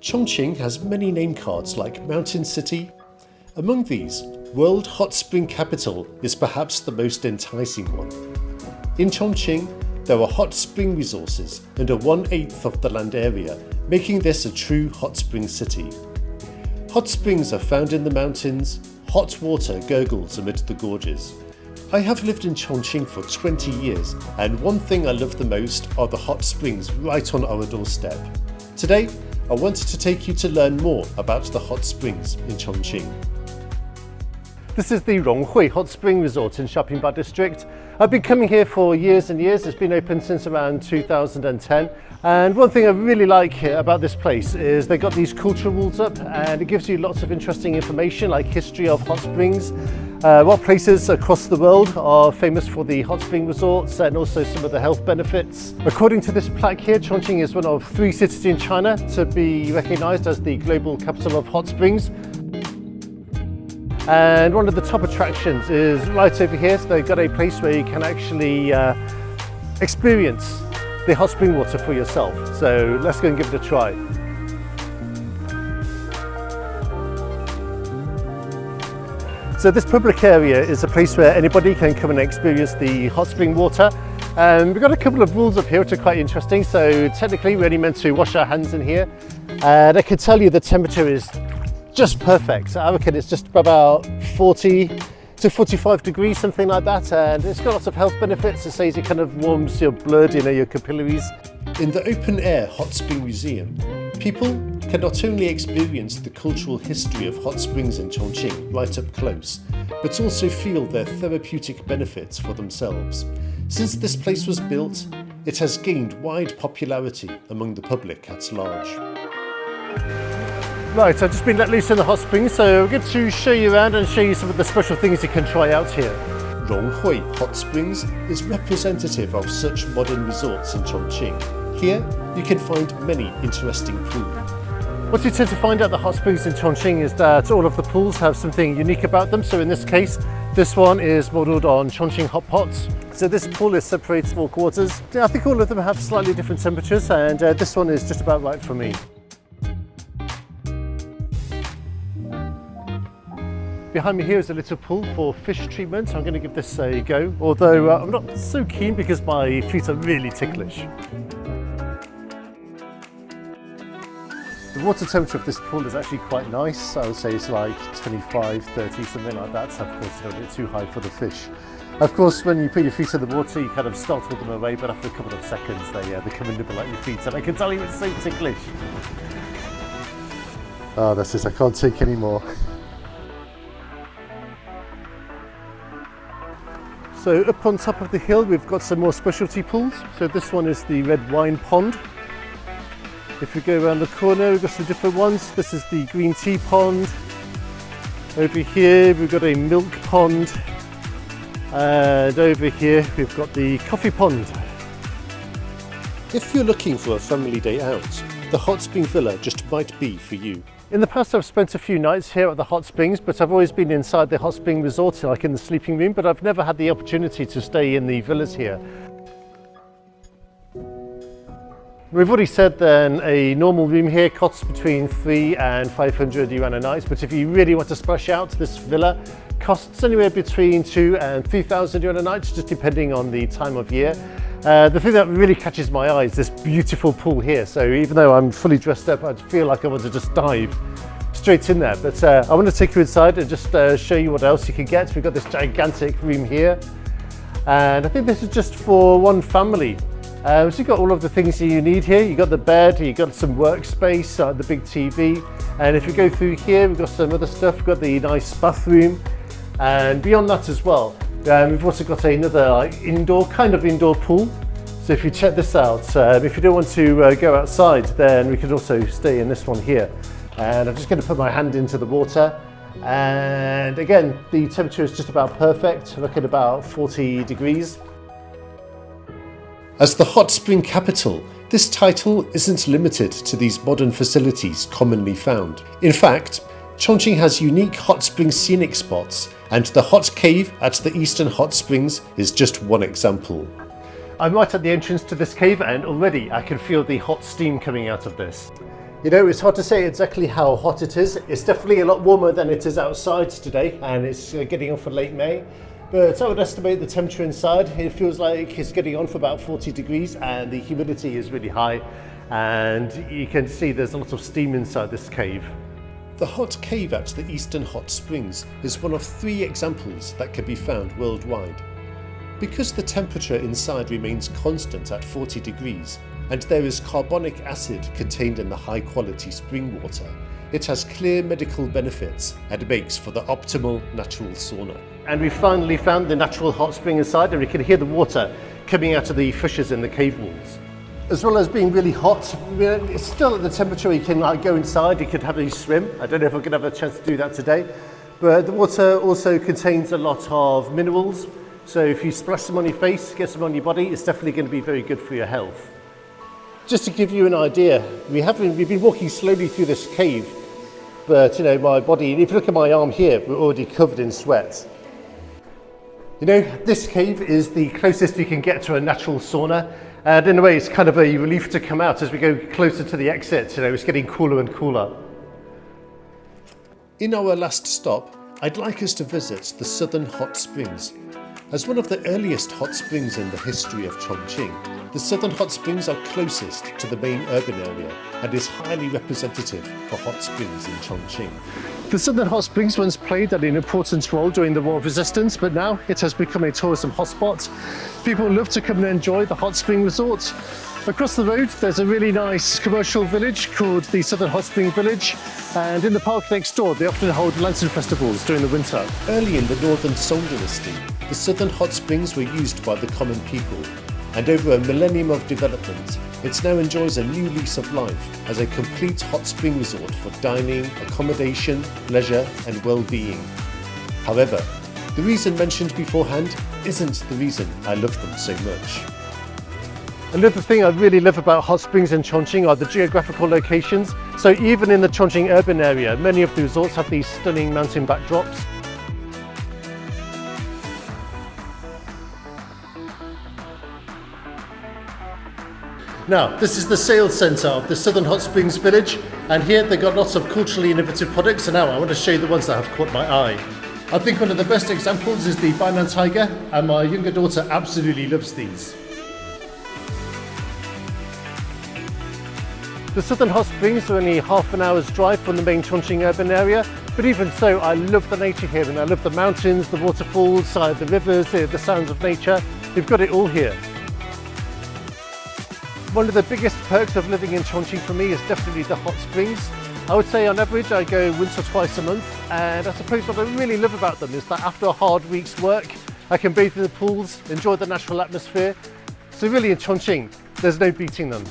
Chongqing has many name cards like Mountain City. Among these, World Hot Spring Capital is perhaps the most enticing one. In Chongqing, there are hot spring resources and a 1/8 of the land area, making this a true hot spring city. Hot springs are found in the mountains, hot water gurgles amid the gorges. I have lived in Chongqing for 20 years, and one thing I love the most are the hot springs right on our doorstep. Today, I wanted to take you to learn more about the hot springs in Chongqing. This is the Ronghui Hot Spring Resort in Chongqing district. I've been coming here for years and years. It's been open since around 2010. And one thing I really like here about this place is they've got these cultural walls up, and it gives you lots of interesting information like history of hot springs, what places across the world are famous for the hot spring resorts, and also some of the health benefits. According to this plaque here, Chongqing is one of 3 cities in China to be recognized as the global capital of hot springs. And one of the top attractions is right over here. So they've got a place where you can actually experience the hot spring water for yourself. So let's go and give it a try. So this public area is a place where anybody can come and experience the hot spring water. We've got a couple of rules up here which are quite interesting. So technically we're only meant to wash our hands in here. And I can tell you the temperature is just perfect. I reckon it's just about 40 to 45 degrees, something like that. And it's got lots of health benefits. It says it kind of warms your blood, your capillaries. In the open air hot spring museum, people can not only experience the cultural history of hot springs in Chongqing right up close, but also feel their therapeutic benefits for themselves. Since this place was built, it has gained wide popularity among the public at large. Right, I've just been let loose in the hot springs, so we're going to show you around and show you some of the special things you can try out here. Ronghui Hot Springs is representative of such modern resorts in Chongqing. Here, you can find many interesting pools. What you tend to find at the hot springs in Chongqing is that all of the pools have something unique about them. So in this case, this one is modelled on Chongqing hot pots. So this pool is separated for quarters. I think all of them have slightly different temperatures, and this one is just about right for me. Behind me here is a little pool for fish treatment. I'm going to give this a go, although I'm not so keen because my feet are really ticklish. The water temperature of this pool is actually quite nice. I would say it's like 25, 30, something like that. So of course, it's a bit too high for the fish. Of course, when you put your feet in the water, you kind of startle them away, but after a couple of seconds, they come and nibble at your feet, and I can tell you it's so ticklish. Oh, that's it. I can't take any more. So up on top of the hill, we've got some more specialty pools. So this one is the red wine pond. If we go around the corner, we've got some different ones. This is the green tea pond. Over here, we've got a milk pond. And over here, we've got the coffee pond. If you're looking for a family day out, the hot spring villa just might be for you. In the past, I've spent a few nights here at the hot springs, but I've always been inside the hot spring resort, like in the sleeping room, but I've never had the opportunity to stay in the villas here. We've already said then a normal room here costs between 300 and 500 yuan a night, but if you really want to splash out, this villa costs anywhere between 2,000 and 3,000 yuan a night, just depending on the time of year. The thing that really catches my eye is this beautiful pool here. So even though I'm fully dressed up, I feel like I want to just dive straight in there. But I want to take you inside and just show you what else you can get. We've got this gigantic room here. And I think this is just for one family. So you've got all of the things you need here. You've got the bed, you've got some workspace, the big TV. And if we go through here, we've got some other stuff. We've got the nice bathroom. And beyond that as well, we've also got another indoor pool. So if you check this out, if you don't want to go outside, then we can also stay in this one here. And I'm just going to put my hand into the water. And again, the temperature is just about perfect. Look at about 40 degrees. As the hot spring capital, this title isn't limited to these modern facilities commonly found. In fact, Chongqing has unique hot spring scenic spots, and the hot cave at the Eastern Hot Springs is just one example. I'm right at the entrance to this cave, and already I can feel the hot steam coming out of this. You know, it's hard to say exactly how hot it is. It's definitely a lot warmer than it is outside today, and it's getting on for late May. But I would estimate the temperature inside, it feels like it's getting on for about 40 degrees, and the humidity is really high, and you can see there's a lot of steam inside this cave. The hot cave at the Eastern Hot Springs is one of 3 examples that can be found worldwide. Because the temperature inside remains constant at 40 degrees, and there is carbonic acid contained in the high-quality spring water, it has clear medical benefits and makes for the optimal natural sauna. And we finally found the natural hot spring inside, and we can hear the water coming out of the fissures in the cave walls. As well as being really hot, it's still at the temperature you can go inside, you could have a swim. I don't know if I'm going to have a chance to do that today, but the water also contains a lot of minerals, so if you splash some on your face, get some on your body, it's definitely going to be very good for your health. Just to give you an idea, we've been walking slowly through this cave, but you know, my body, if you look at my arm here, we're already covered in sweat. You know, this cave is the closest you can get to a natural sauna, and in a way it's kind of a relief to come out as we go closer to the exit. You know, it's getting cooler and cooler. In our last stop, I'd like us to visit the Southern Hot Springs. As one of the earliest hot springs in the history of Chongqing, the Southern Hot Springs are closest to the main urban area and is highly representative for hot springs in Chongqing. The Southern Hot Springs once played an important role during the War of Resistance, but now it has become a tourism hotspot. People love to come and enjoy the hot spring resort. Across the road there's a really nice commercial village called the Southern Hot Spring Village, and in the park next door they often hold lantern festivals during the winter. Early in the Northern Song Dynasty, the Southern Hot Springs were used by the common people, and over a millennium of development, it now enjoys a new lease of life as a complete hot spring resort for dining, accommodation, leisure and well-being. However, the reason mentioned beforehand isn't the reason I love them so much. Another thing I really love about hot springs in Chongqing are the geographical locations. So even in the Chongqing urban area, many of the resorts have these stunning mountain backdrops. Now, this is the sales centre of the Southern Hot Springs Village, and here they've got lots of culturally innovative products, and now I want to show you the ones that have caught my eye. I think one of the best examples is the Bainan Tiger, and my younger daughter absolutely loves these. The Southern Hot Springs are only half an hour's drive from the main Chongqing urban area, but even so, I love the nature here, and I love the mountains, the waterfalls, the rivers, the sounds of nature. We've got it all here. One of the biggest perks of living in Chongqing for me is definitely the hot springs. I would say on average I go once or twice a month, and I suppose what I really love about them is that after a hard week's work I can bathe in the pools, enjoy the natural atmosphere. So really in Chongqing there's no beating them.